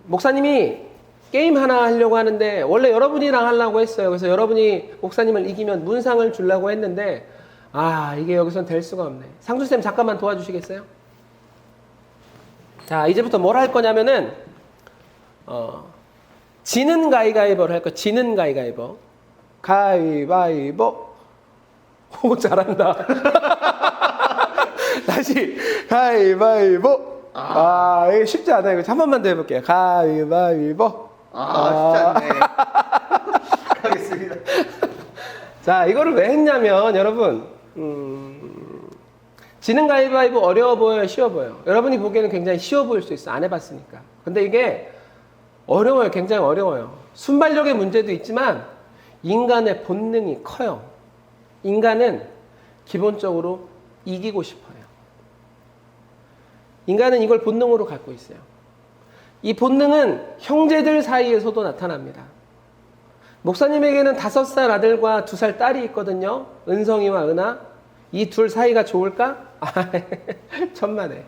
목사님이 게임 하나 하려고 하는데 원래 여러분이랑 하려고 했어요. 그래서 여러분이 목사님을 이기면 문상을 주려고 했는데 이게 여기선 될 수가 없네. 상수쌤 잠깐만 도와주시겠어요? 자, 이제부터 뭘 할 거냐면은 지는 가위가위보를 할 거야. 지는 가위가위보. 가위바위보. 오, 잘한다. 다시 가위바위보. 이게 쉽지 않아요. 이거 한 번만 더 해볼게요. 가위바위보. 쉽지 않네. 하겠습니다. 자, 이거를 왜 했냐면 여러분 지는 가위바위보 어려워 보여요? 쉬워 보여요? 여러분이 보기에는 굉장히 쉬워 보일 수 있어. 안 해봤으니까. 근데 이게 어려워요. 굉장히 어려워요. 순발력의 문제도 있지만 인간의 본능이 커요. 인간은 기본적으로 이기고 싶어요. 인간은 이걸 본능으로 갖고 있어요. 이 본능은 형제들 사이에서도 나타납니다. 목사님에게는 5살 아들과 2살 딸이 있거든요. 은성이와 은하. 이 둘 사이가 좋을까? 천만에.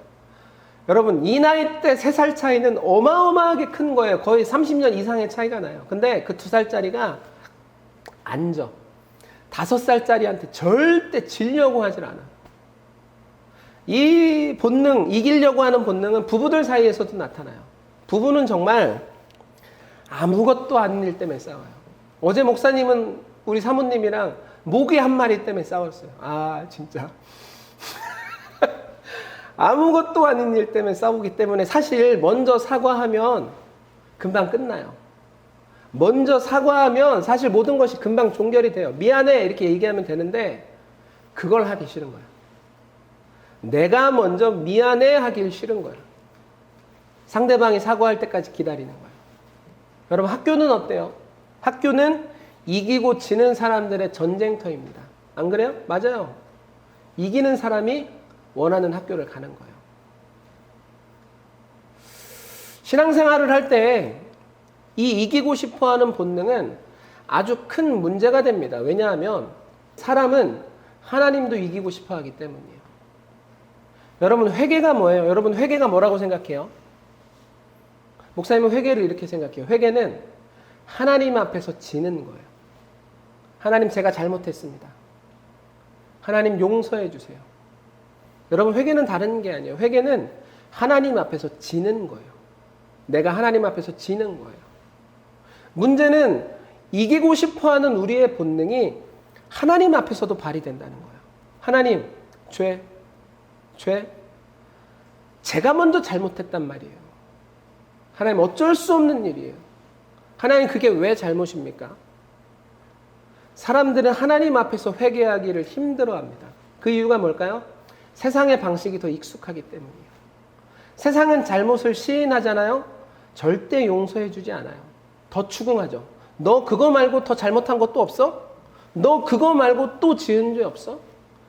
여러분, 이 나이 때 3살 차이는 어마어마하게 큰 거예요. 거의 30년 이상의 차이가 나요. 근데 그 2살짜리가 안 져. 5살짜리한테 절대 지려고 하질 않아. 이 본능, 이기려고 하는 본능은 부부들 사이에서도 나타나요. 부부는 정말 아무것도 아닌 일 때문에 싸워요. 어제 목사님은 우리 사모님이랑 모기 한 마리 때문에 싸웠어요. 진짜. 아무것도 아닌 일 때문에 싸우기 때문에 사실 먼저 사과하면 금방 끝나요. 먼저 사과하면 사실 모든 것이 금방 종결이 돼요. 미안해 이렇게 얘기하면 되는데 그걸 하기 싫은 거예요. 내가 먼저 미안해 하길 싫은 거예요. 상대방이 사과할 때까지 기다리는 거예요. 여러분, 학교는 어때요? 학교는 이기고 지는 사람들의 전쟁터입니다. 안 그래요? 맞아요. 이기는 사람이 원하는 학교를 가는 거예요. 신앙생활을 할 때 이 이기고 싶어하는 본능은 아주 큰 문제가 됩니다. 왜냐하면 사람은 하나님도 이기고 싶어하기 때문이에요. 여러분, 회개가 뭐예요? 여러분, 회개가 뭐라고 생각해요? 목사님은 회개를 이렇게 생각해요. 회개는 하나님 앞에서 지는 거예요. 하나님, 제가 잘못했습니다. 하나님, 용서해 주세요. 여러분, 회개는 다른 게 아니에요. 회개는 하나님 앞에서 지는 거예요. 내가 하나님 앞에서 지는 거예요. 문제는 이기고 싶어하는 우리의 본능이 하나님 앞에서도 발휘된다는 거예요. 하나님, 죄. 제가 먼저 잘못했단 말이에요. 하나님, 어쩔 수 없는 일이에요. 하나님, 그게 왜 잘못입니까? 사람들은 하나님 앞에서 회개하기를 힘들어합니다. 그 이유가 뭘까요? 세상의 방식이 더 익숙하기 때문이에요. 세상은 잘못을 시인하잖아요. 절대 용서해 주지 않아요. 더 추궁하죠. 너 그거 말고 더 잘못한 것도 없어? 너 그거 말고 또 지은 죄 없어?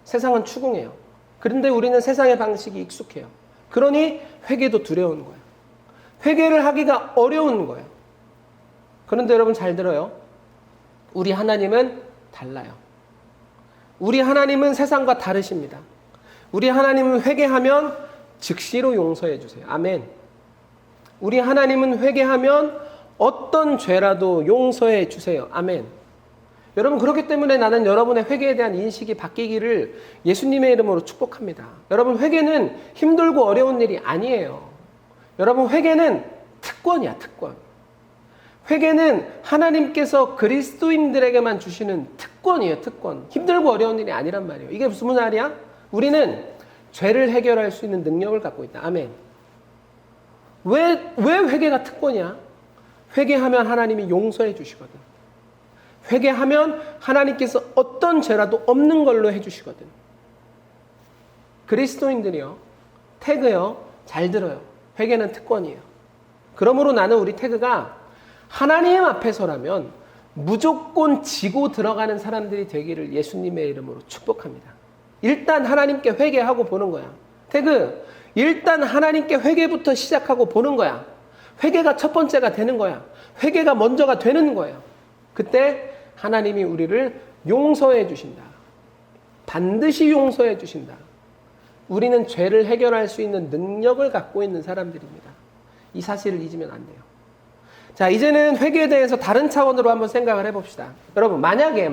세상은 추궁해요. 그런데 우리는 세상의 방식이 익숙해요. 그러니 회개도 두려운 거예요. 회개를 하기가 어려운 거예요. 그런데 여러분 잘 들어요. 우리 하나님은 달라요. 우리 하나님은 세상과 다르십니다. 우리 하나님은 회개하면 즉시로 용서해 주세요. 아멘. 우리 하나님은 회개하면 어떤 죄라도 용서해 주세요. 아멘. 여러분, 그렇기 때문에 나는 여러분의 회개에 대한 인식이 바뀌기를 예수님의 이름으로 축복합니다. 여러분, 회개는 힘들고 어려운 일이 아니에요. 여러분, 회개는 특권이야, 특권. 회개는 하나님께서 그리스도인들에게만 주시는 특권이에요, 특권. 힘들고 어려운 일이 아니란 말이에요. 이게 무슨 말이야? 우리는 죄를 해결할 수 있는 능력을 갖고 있다. 아멘. 왜 회개가 특권이야? 회개하면 하나님이 용서해 주시거든. 회개하면 하나님께서 어떤 죄라도 없는 걸로 해주시거든. 그리스도인들이요, 태그요, 잘 들어요. 회개는 특권이에요. 그러므로 나는 우리 태그가 하나님 앞에서라면 무조건 지고 들어가는 사람들이 되기를 예수님의 이름으로 축복합니다. 일단 하나님께 회개하고 보는 거야. 태그, 일단 하나님께 회개부터 시작하고 보는 거야. 회개가 첫 번째가 되는 거야. 회개가 먼저가 되는 거예요. 그때 하나님이 우리를 용서해 주신다. 반드시 용서해 주신다. 우리는 죄를 해결할 수 있는 능력을 갖고 있는 사람들입니다. 이 사실을 잊으면 안 돼요. 자, 이제는 회개에 대해서 다른 차원으로 한번 생각을 해봅시다. 여러분, 만약에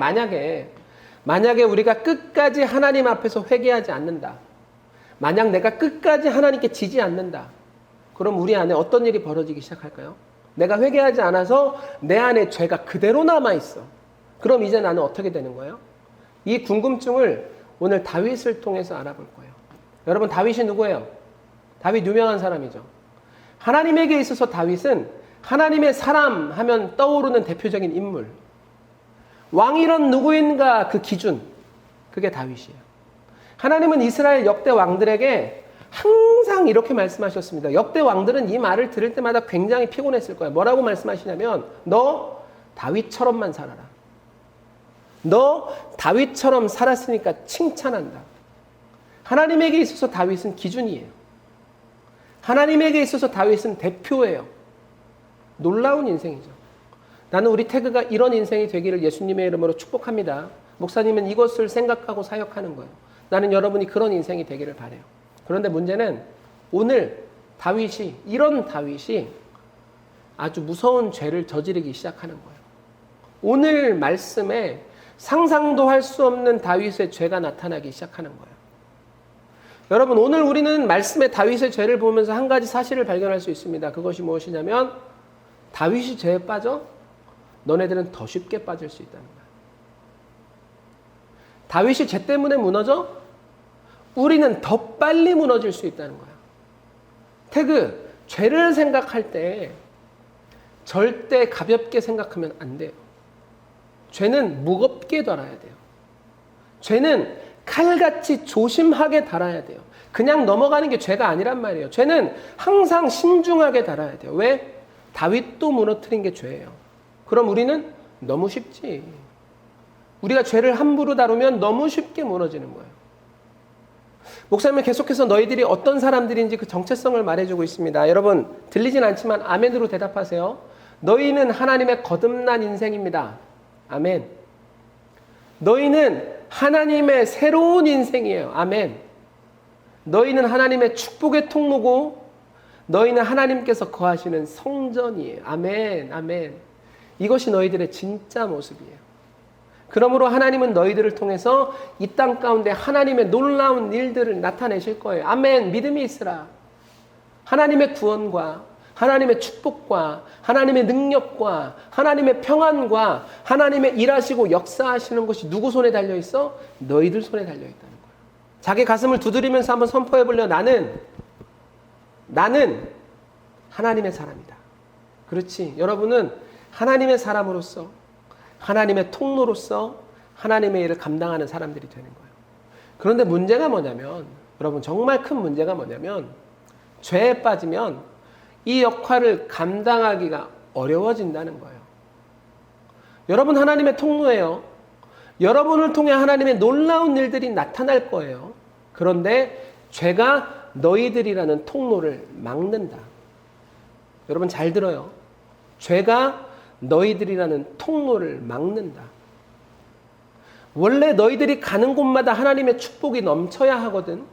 우리가 끝까지 하나님 앞에서 회개하지 않는다. 만약 내가 끝까지 하나님께 지지 않는다. 그럼 우리 안에 어떤 일이 벌어지기 시작할까요? 내가 회개하지 않아서 내 안에 죄가 그대로 남아있어. 그럼 이제 나는 어떻게 되는 거예요? 이 궁금증을 오늘 다윗을 통해서 알아볼 거예요. 여러분, 다윗이 누구예요? 다윗 유명한 사람이죠. 하나님에게 있어서 다윗은 하나님의 사람 하면 떠오르는 대표적인 인물. 왕이란 누구인가 그 기준. 그게 다윗이에요. 하나님은 이스라엘 역대 왕들에게 항상 이렇게 말씀하셨습니다. 역대 왕들은 이 말을 들을 때마다 굉장히 피곤했을 거예요. 뭐라고 말씀하시냐면 너 다윗처럼만 살아라. 너 다윗처럼 살았으니까 칭찬한다. 하나님에게 있어서 다윗은 기준이에요. 하나님에게 있어서 다윗은 대표예요. 놀라운 인생이죠. 나는 우리 태그가 이런 인생이 되기를 예수님의 이름으로 축복합니다. 목사님은 이것을 생각하고 사역하는 거예요. 나는 여러분이 그런 인생이 되기를 바라요. 그런데 문제는 오늘 이런 다윗이 아주 무서운 죄를 저지르기 시작하는 거예요. 오늘 말씀에 상상도 할 수 없는 다윗의 죄가 나타나기 시작하는 거예요. 여러분, 오늘 우리는 말씀에 다윗의 죄를 보면서 한 가지 사실을 발견할 수 있습니다. 그것이 무엇이냐면 다윗이 죄에 빠져 너네들은 더 쉽게 빠질 수 있다는 거예요. 다윗이 죄 때문에 무너져 우리는 더 빨리 무너질 수 있다는 거예요. 태그, 죄를 생각할 때 절대 가볍게 생각하면 안 돼요. 죄는 무겁게 다뤄야 돼요. 죄는 칼같이 조심하게 다뤄야 돼요. 그냥 넘어가는 게 죄가 아니란 말이에요. 죄는 항상 신중하게 다뤄야 돼요. 왜? 다윗도 무너뜨린 게 죄예요. 그럼 우리는 너무 쉽지. 우리가 죄를 함부로 다루면 너무 쉽게 무너지는 거예요. 목사님은 계속해서 너희들이 어떤 사람들인지 그 정체성을 말해주고 있습니다. 여러분, 들리진 않지만 아멘으로 대답하세요. 너희는 하나님의 거듭난 인생입니다. 아멘. 너희는 하나님의 새로운 인생이에요. 아멘. 너희는 하나님의 축복의 통로고 너희는 하나님께서 거하시는 성전이에요. 아멘. 아멘. 이것이 너희들의 진짜 모습이에요. 그러므로 하나님은 너희들을 통해서 이 땅 가운데 하나님의 놀라운 일들을 나타내실 거예요. 아멘. 믿음이 있으라. 하나님의 구원과 하나님의 축복과 하나님의 능력과 하나님의 평안과 하나님의 일하시고 역사하시는 것이 누구 손에 달려있어? 너희들 손에 달려있다는 거예요. 자기 가슴을 두드리면서 한번 선포해 보려. 나는 하나님의 사람이다. 그렇지. 여러분은 하나님의 사람으로서 하나님의 통로로서 하나님의 일을 감당하는 사람들이 되는 거예요. 그런데 문제가 뭐냐면, 여러분, 정말 큰 문제가 뭐냐면 죄에 빠지면 이 역할을 감당하기가 어려워진다는 거예요. 여러분 하나님의 통로예요. 여러분을 통해 하나님의 놀라운 일들이 나타날 거예요. 그런데 죄가 너희들이라는 통로를 막는다. 여러분 잘 들어요. 죄가 너희들이라는 통로를 막는다. 원래 너희들이 가는 곳마다 하나님의 축복이 넘쳐야 하거든.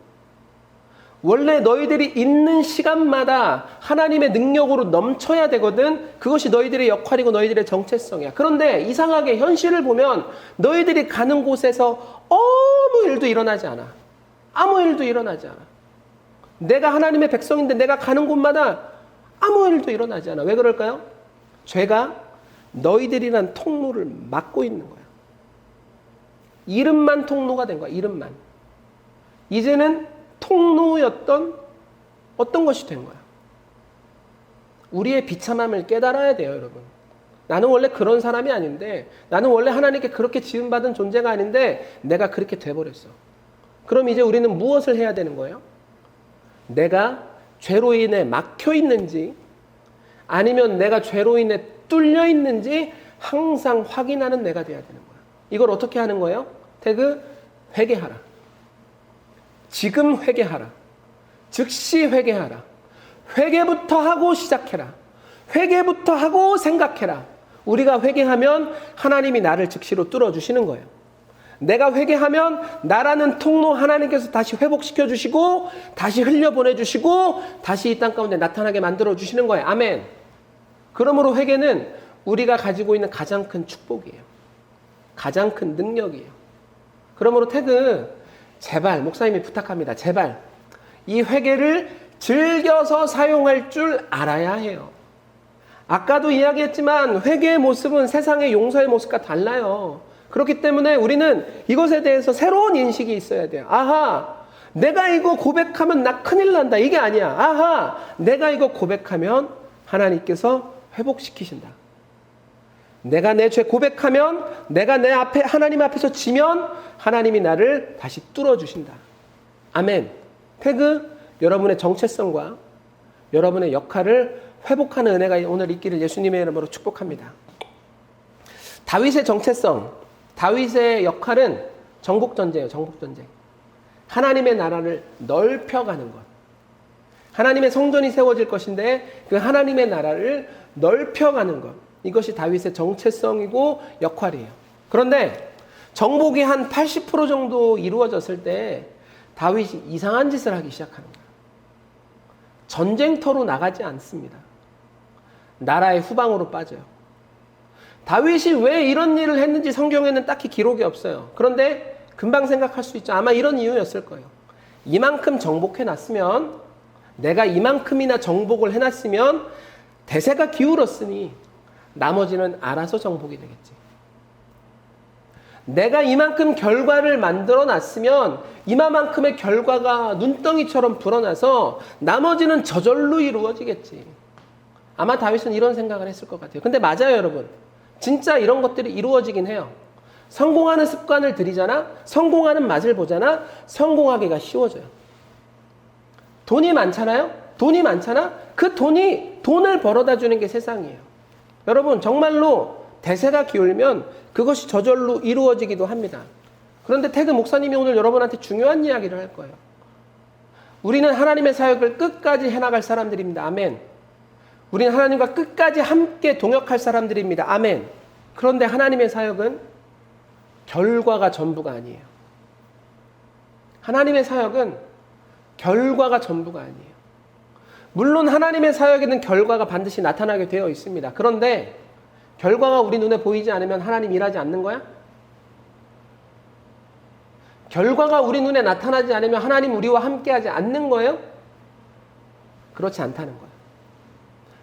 원래 너희들이 있는 시간마다 하나님의 능력으로 넘쳐야 되거든. 그것이 너희들의 역할이고 너희들의 정체성이야. 그런데 이상하게 현실을 보면 너희들이 가는 곳에서 아무 일도 일어나지 않아. 아무 일도 일어나지 않아. 내가 하나님의 백성인데 내가 가는 곳마다 아무 일도 일어나지 않아. 왜 그럴까요? 죄가 너희들이란 통로를 막고 있는 거야. 이름만 통로가 된 거야. 이름만. 이제는 통로였던 어떤 것이 된 거야. 우리의 비참함을 깨달아야 돼요, 여러분. 나는 원래 그런 사람이 아닌데, 나는 원래 하나님께 그렇게 지음받은 존재가 아닌데 내가 그렇게 돼버렸어. 그럼 이제 우리는 무엇을 해야 되는 거예요? 내가 죄로 인해 막혀 있는지 아니면 내가 죄로 인해 뚫려 있는지 항상 확인하는 내가 돼야 되는 거야. 이걸 어떻게 하는 거예요? 태그, 회개하라. 지금 회개하라. 즉시 회개하라. 회개부터 하고 시작해라. 회개부터 하고 생각해라. 우리가 회개하면 하나님이 나를 즉시로 뚫어주시는 거예요. 내가 회개하면 나라는 통로 하나님께서 다시 회복시켜 주시고 다시 흘려보내 주시고 다시 이 땅 가운데 나타나게 만들어 주시는 거예요. 아멘. 그러므로 회개는 우리가 가지고 있는 가장 큰 축복이에요. 가장 큰 능력이에요. 그러므로 태그 제발 목사님이 부탁합니다. 제발 이 회개를 즐겨서 사용할 줄 알아야 해요. 아까도 이야기했지만 회개의 모습은 세상의 용서의 모습과 달라요. 그렇기 때문에 우리는 이것에 대해서 새로운 인식이 있어야 돼요. 아하, 내가 이거 고백하면 나 큰일 난다. 이게 아니야. 아하, 내가 이거 고백하면 하나님께서 회복시키신다. 내가 내 죄 고백하면, 내가 내 앞에 하나님 앞에서 지면 하나님이 나를 다시 뚫어주신다. 아멘. 태그, 여러분의 정체성과 여러분의 역할을 회복하는 은혜가 오늘 있기를 예수님의 이름으로 축복합니다. 다윗의 정체성, 다윗의 역할은 정복전쟁이에요. 정복전쟁. 하나님의 나라를 넓혀가는 것. 하나님의 성전이 세워질 것인데 그 하나님의 나라를 넓혀가는 것. 이것이 다윗의 정체성이고 역할이에요. 그런데 정복이 한 80% 정도 이루어졌을 때 다윗이 이상한 짓을 하기 시작하는 거예요. 전쟁터로 나가지 않습니다. 나라의 후방으로 빠져요. 다윗이 왜 이런 일을 했는지 성경에는 딱히 기록이 없어요. 그런데 금방 생각할 수 있죠. 아마 이런 이유였을 거예요. 이만큼 정복해놨으면, 내가 이만큼이나 정복을 해놨으면 대세가 기울었으니 나머지는 알아서 정복이 되겠지. 내가 이만큼 결과를 만들어놨으면 이만큼의 결과가 눈덩이처럼 불어나서 나머지는 저절로 이루어지겠지. 아마 다윗은 이런 생각을 했을 것 같아요. 근데 맞아요, 여러분. 진짜 이런 것들이 이루어지긴 해요. 성공하는 습관을 들이잖아? 성공하는 맛을 보잖아? 성공하기가 쉬워져요. 돈이 많잖아요? 돈이 많잖아? 그 돈을 벌어다 주는 게 세상이에요. 여러분, 정말로 대세가 기울면 그것이 저절로 이루어지기도 합니다. 그런데 태그 목사님이 오늘 여러분한테 중요한 이야기를 할 거예요. 우리는 하나님의 사역을 끝까지 해나갈 사람들입니다. 아멘. 우리는 하나님과 끝까지 함께 동역할 사람들입니다. 아멘. 그런데 하나님의 사역은 결과가 전부가 아니에요. 하나님의 사역은 결과가 전부가 아니에요. 물론 하나님의 사역에는 결과가 반드시 나타나게 되어 있습니다. 그런데 결과가 우리 눈에 보이지 않으면 하나님 일하지 않는 거야? 결과가 우리 눈에 나타나지 않으면 하나님 우리와 함께하지 않는 거예요? 그렇지 않다는 거예요.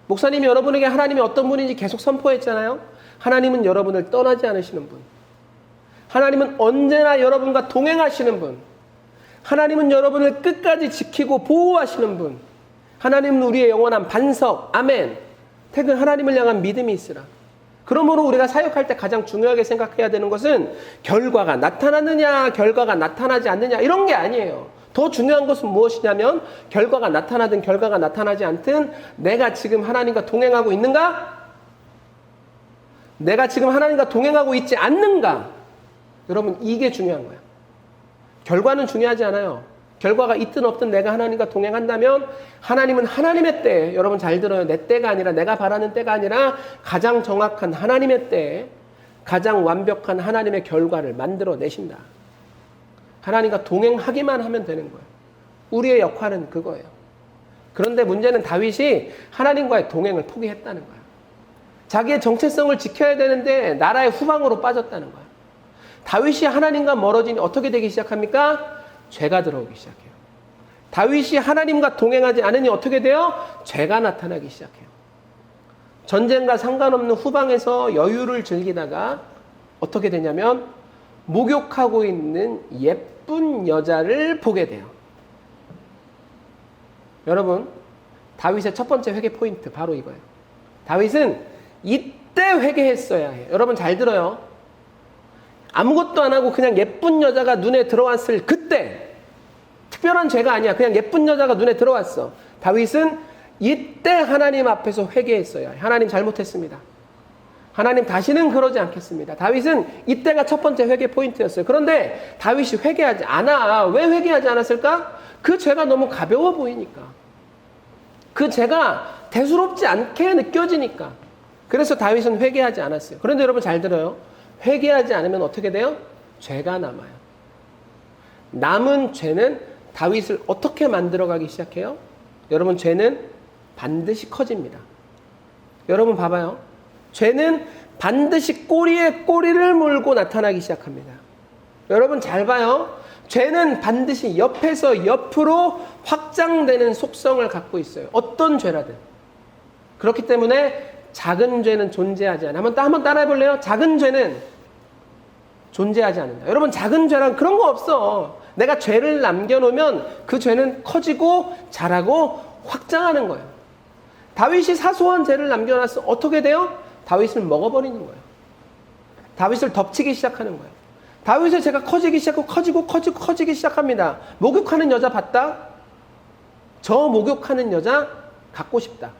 목사님이 여러분에게 하나님이 어떤 분인지 계속 선포했잖아요. 하나님은 여러분을 떠나지 않으시는 분. 하나님은 언제나 여러분과 동행하시는 분. 하나님은 여러분을 끝까지 지키고 보호하시는 분. 하나님은 우리의 영원한 반석. 아멘. 태그 하나님을 향한 믿음이 있으라. 그러므로 우리가 사역할 때 가장 중요하게 생각해야 되는 것은 결과가 나타나느냐, 결과가 나타나지 않느냐, 이런 게 아니에요. 더 중요한 것은 무엇이냐면 결과가 나타나든 결과가 나타나지 않든 내가 지금 하나님과 동행하고 있는가? 내가 지금 하나님과 동행하고 있지 않는가? 여러분, 이게 중요한 거야. 결과는 중요하지 않아요. 결과가 있든 없든 내가 하나님과 동행한다면 하나님은 하나님의 때에, 여러분 잘 들어요. 내 때가 아니라, 내가 바라는 때가 아니라 가장 정확한 하나님의 때에 가장 완벽한 하나님의 결과를 만들어내신다. 하나님과 동행하기만 하면 되는 거예요. 우리의 역할은 그거예요. 그런데 문제는 다윗이 하나님과의 동행을 포기했다는 거예요. 자기의 정체성을 지켜야 되는데 나라의 후방으로 빠졌다는 거예요. 다윗이 하나님과 멀어지니 어떻게 되기 시작합니까? 죄가 들어오기 시작해요. 다윗이 하나님과 동행하지 않으니 어떻게 돼요? 죄가 나타나기 시작해요. 전쟁과 상관없는 후방에서 여유를 즐기다가 어떻게 되냐면 목욕하고 있는 예쁜 여자를 보게 돼요. 여러분, 다윗의 첫 번째 회개 포인트 바로 이거예요. 다윗은 이때 회개했어야 해요. 여러분 잘 들어요. 아무것도 안 하고 그냥 예쁜 여자가 눈에 들어왔을 그때, 특별한 죄가 아니야. 그냥 예쁜 여자가 눈에 들어왔어. 다윗은 이때 하나님 앞에서 회개했어야 해요. 하나님 잘못했습니다. 하나님 다시는 그러지 않겠습니다. 다윗은 이때가 첫 번째 회개 포인트였어요. 그런데 다윗이 회개하지 않아. 왜 회개하지 않았을까? 그 죄가 너무 가벼워 보이니까. 그 죄가 대수롭지 않게 느껴지니까. 그래서 다윗은 회개하지 않았어요. 그런데 여러분 잘 들어요. 회개하지 않으면 어떻게 돼요? 죄가 남아요. 남은 죄는 다윗을 어떻게 만들어가기 시작해요? 여러분, 죄는 반드시 커집니다. 여러분 봐봐요. 죄는 반드시 꼬리에 꼬리를 물고 나타나기 시작합니다. 여러분 잘 봐요. 죄는 반드시 옆에서 옆으로 확장되는 속성을 갖고 있어요. 어떤 죄라든. 그렇기 때문에 작은 죄는 존재하지 않아요. 한번 따라해 볼래요? 작은 죄는 존재하지 않는다. 여러분, 작은 죄란 그런 거 없어. 내가 죄를 남겨놓으면 그 죄는 커지고 자라고 확장하는 거예요. 다윗이 사소한 죄를 남겨놨어. 어떻게 돼요? 다윗을 먹어버리는 거예요. 다윗을 덮치기 시작하는 거예요. 다윗의 죄가 커지기 시작하고 커지기 시작합니다. 목욕하는 여자 봤다? 저 목욕하는 여자 갖고 싶다.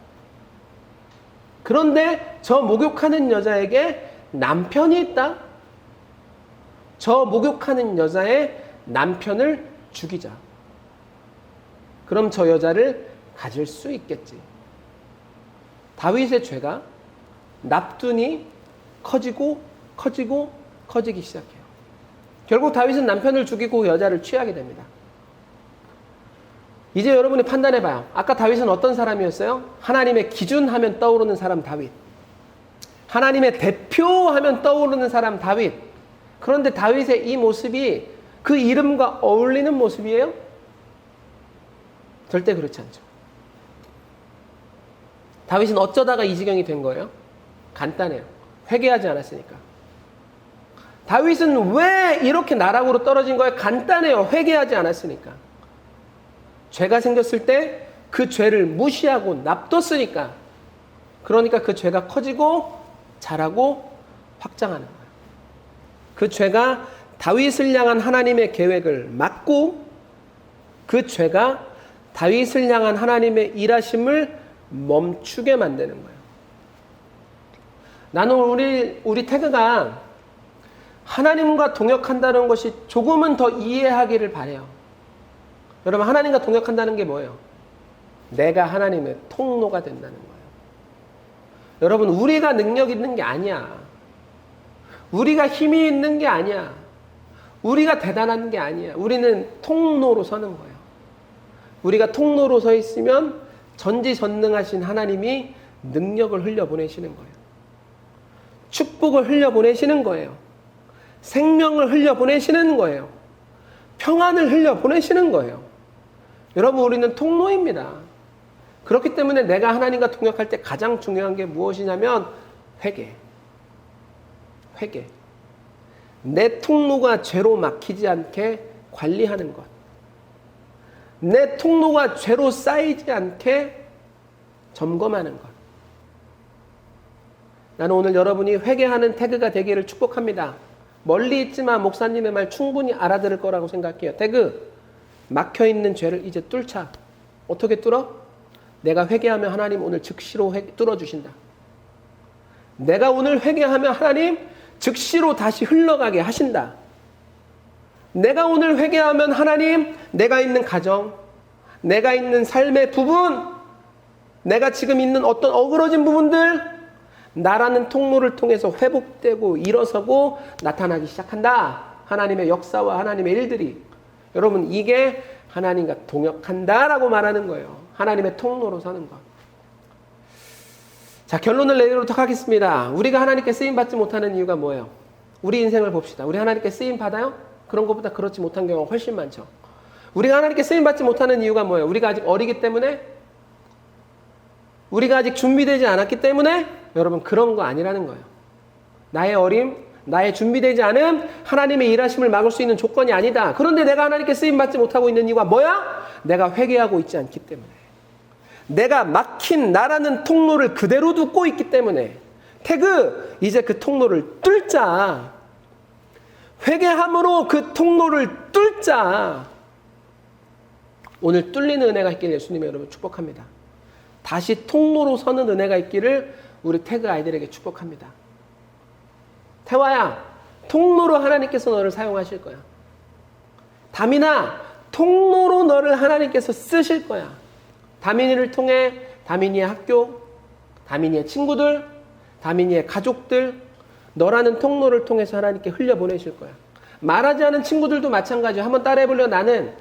그런데 저 목욕하는 여자에게 남편이 있다? 저 목욕하는 여자의 남편을 죽이자. 그럼 저 여자를 가질 수 있겠지. 다윗의 죄가 납둔이 커지기 시작해요. 결국 다윗은 남편을 죽이고 여자를 취하게 됩니다. 이제 여러분이 판단해봐요. 아까 다윗은 어떤 사람이었어요? 하나님의 기준 하면 떠오르는 사람 다윗. 하나님의 대표 하면 떠오르는 사람 다윗. 그런데 다윗의 이 모습이 그 이름과 어울리는 모습이에요? 절대 그렇지 않죠. 다윗은 어쩌다가 이 지경이 된 거예요? 간단해요. 회개하지 않았으니까. 다윗은 왜 이렇게 나락으로 떨어진 거예요? 간단해요. 회개하지 않았으니까. 죄가 생겼을 때 그 죄를 무시하고 납뒀으니까. 그러니까 그 죄가 커지고 자라고 확장하는 거예요. 그 죄가 다윗을 향한 하나님의 계획을 막고 그 죄가 다윗을 향한 하나님의 일하심을 멈추게 만드는 거예요. 나는 우리 태그가 하나님과 동역한다는 것이 조금은 더 이해하기를 바라요. 여러분, 하나님과 동역한다는 게 뭐예요? 내가 하나님의 통로가 된다는 거예요. 여러분, 우리가 능력 있는 게 아니야. 우리가 힘이 있는 게 아니야. 우리가 대단한 게 아니야. 우리는 통로로 서는 거예요. 우리가 통로로 서 있으면 전지전능하신 하나님이 능력을 흘려보내시는 거예요. 축복을 흘려보내시는 거예요. 생명을 흘려보내시는 거예요. 평안을 흘려보내시는 거예요. 여러분, 우리는 통로입니다. 그렇기 때문에 내가 하나님과 동역할 때 가장 중요한 게 무엇이냐면 회개. 내 통로가 죄로 막히지 않게 관리하는 것. 내 통로가 죄로 쌓이지 않게 점검하는 것. 나는 오늘 여러분이 회개하는 태그가 되기를 축복합니다. 멀리 있지만 목사님의 말 충분히 알아들을 거라고 생각해요. 태그, 막혀있는 죄를 이제 뚫자. 어떻게 뚫어? 내가 회개하면 하나님 오늘 즉시로 뚫어주신다. 내가 오늘 회개하면 하나님 즉시로 다시 흘러가게 하신다. 내가 오늘 회개하면 하나님 내가 있는 가정, 내가 있는 삶의 부분, 내가 지금 있는 어떤 어그러진 부분들 나라는 통로를 통해서 회복되고 일어서고 나타나기 시작한다. 하나님의 역사와 하나님의 일들이. 여러분, 이게 하나님과 동역한다라고 말하는 거예요. 하나님의 통로로 서는 것. 자, 결론을 내리도록 하겠습니다. 우리가 하나님께 쓰임받지 못하는 이유가 뭐예요? 우리 인생을 봅시다. 우리 하나님께 쓰임 받아요? 그런 것보다 그렇지 못한 경우가 훨씬 많죠. 우리가 하나님께 쓰임받지 못하는 이유가 뭐예요? 우리가 아직 어리기 때문에? 우리가 아직 준비되지 않았기 때문에? 여러분, 그런 거 아니라는 거예요. 나의 어림, 나의 준비되지 않음, 하나님의 일하심을 막을 수 있는 조건이 아니다. 그런데 내가 하나님께 쓰임받지 못하고 있는 이유가 뭐야? 내가 회개하고 있지 않기 때문에. 내가 막힌 나라는 통로를 그대로 두고 있기 때문에. 태그, 이제 그 통로를 뚫자. 회개함으로 그 통로를 뚫자. 오늘 뚫리는 은혜가 있기를 예수님의 여러분 축복합니다. 다시 통로로 서는 은혜가 있기를 우리 태그 아이들에게 축복합니다. 태화야, 통로로 하나님께서 너를 사용하실 거야. 다민아, 통로로 너를 하나님께서 쓰실 거야. 다민이를 통해 다민이의 학교, 다민이의 친구들, 다민이의 가족들, 너라는 통로를 통해서 하나님께 흘려보내실 거야. 말하지 않은 친구들도 마찬가지예요. 한번 따라해볼래요? 나는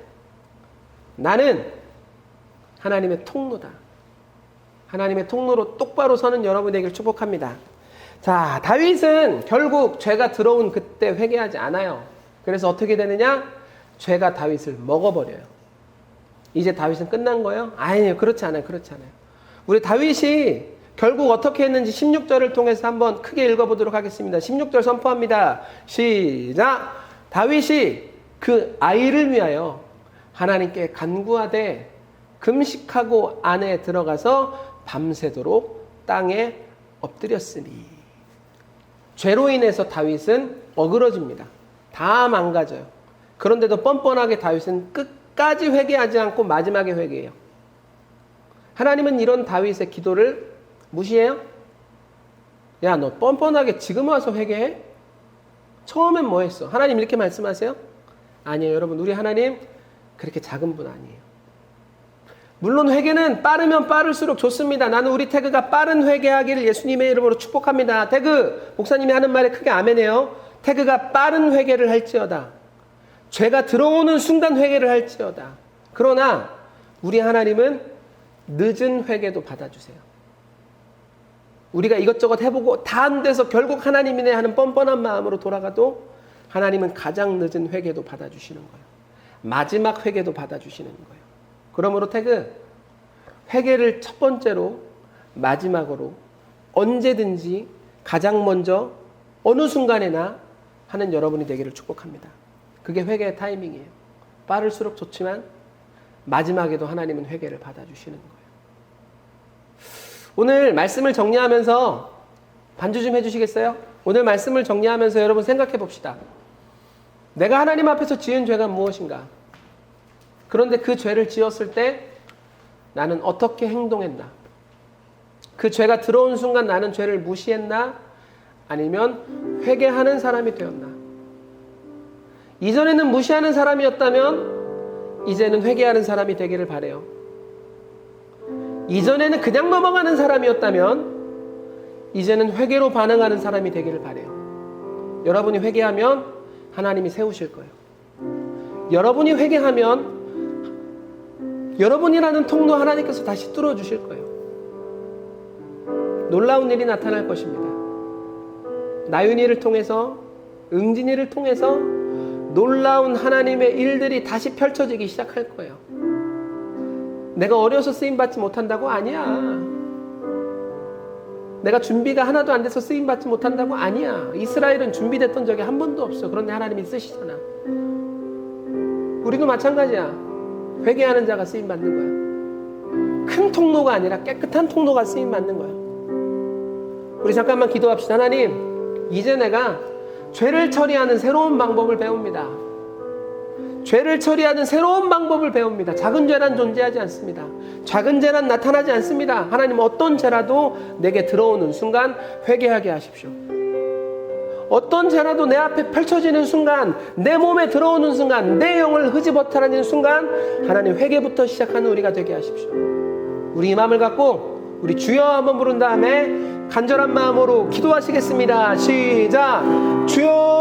하나님의 통로다. 하나님의 통로로 똑바로 서는 여러분 되기를 축복합니다. 자, 다윗은 결국 죄가 들어온 그때 회개하지 않아요. 그래서 어떻게 되느냐? 죄가 다윗을 먹어버려요. 이제 다윗은 끝난 거예요? 아니에요. 그렇지 않아요. 우리 다윗이 결국 어떻게 했는지 16절을 통해서 한번 크게 읽어보도록 하겠습니다. 16절 선포합니다. 시작! 다윗이 그 아이를 위하여 하나님께 간구하되 금식하고 안에 들어가서 밤새도록 땅에 엎드렸으니. 죄로 인해서 다윗은 어그러집니다. 다 망가져요. 그런데도 뻔뻔하게 다윗은 끝까지 회개하지 않고 마지막에 회개해요. 하나님은 이런 다윗의 기도를 무시해요? 야, 너 뻔뻔하게 지금 와서 회개해? 처음엔 뭐 했어? 하나님 이렇게 말씀하세요? 아니에요. 여러분, 우리 하나님 그렇게 작은 분 아니에요. 물론 회개는 빠르면 빠를수록 좋습니다. 나는 우리 태그가 빠른 회개하기를 예수님의 이름으로 축복합니다. 태그, 목사님이 하는 말에 크게 아멘해요. 태그가 빠른 회개를 할지어다. 죄가 들어오는 순간 회개를 할지어다. 그러나 우리 하나님은 늦은 회개도 받아주세요. 우리가 이것저것 해보고 다 안 돼서 결국 하나님이네 하는 뻔뻔한 마음으로 돌아가도 하나님은 가장 늦은 회개도 받아주시는 거예요. 마지막 회개도 받아주시는 거예요. 그러므로 태그, 회개를 첫 번째로 마지막으로 언제든지 가장 먼저 어느 순간에나 하는 여러분이 되기를 축복합니다. 그게 회개의 타이밍이에요. 빠를수록 좋지만 마지막에도 하나님은 회개를 받아주시는 거예요. 오늘 말씀을 정리하면서 반주 좀 해주시겠어요? 오늘 말씀을 정리하면서 여러분 생각해 봅시다. 내가 하나님 앞에서 지은 죄가 무엇인가? 그런데 그 죄를 지었을 때 나는 어떻게 행동했나? 그 죄가 들어온 순간 나는 죄를 무시했나? 아니면 회개하는 사람이 되었나? 이전에는 무시하는 사람이었다면 이제는 회개하는 사람이 되기를 바라요. 이전에는 그냥 넘어가는 사람이었다면 이제는 회개로 반응하는 사람이 되기를 바라요. 여러분이 회개하면 하나님이 세우실 거예요. 여러분이 회개하면 여러분이라는 통로 하나님께서 다시 뚫어주실 거예요. 놀라운 일이 나타날 것입니다. 나윤이를 통해서, 응진이를 통해서 놀라운 하나님의 일들이 다시 펼쳐지기 시작할 거예요. 내가 어려서 쓰임받지 못한다고? 아니야. 내가 준비가 하나도 안 돼서 쓰임받지 못한다고? 아니야. 이스라엘은 준비됐던 적이 한 번도 없어. 그런데 하나님이 쓰시잖아. 우리도 마찬가지야. 회개하는 자가 쓰임받는 거야. 큰 통로가 아니라 깨끗한 통로가 쓰임받는 거야. 우리 잠깐만 기도합시다. 하나님, 이제 내가 죄를 처리하는 새로운 방법을 배웁니다. 죄를 처리하는 새로운 방법을 배웁니다. 작은 죄란 존재하지 않습니다. 작은 죄란 나타나지 않습니다. 하나님, 어떤 죄라도 내게 들어오는 순간 회개하게 하십시오. 어떤 죄라도 내 앞에 펼쳐지는 순간, 내 몸에 들어오는 순간, 내 영을 흐지부탈하는 순간 하나님 회개부터 시작하는 우리가 되게 하십시오. 우리 이 마음을 갖고 우리 주여 한번 부른 다음에 간절한 마음으로 기도하시겠습니다. 시작! 주여!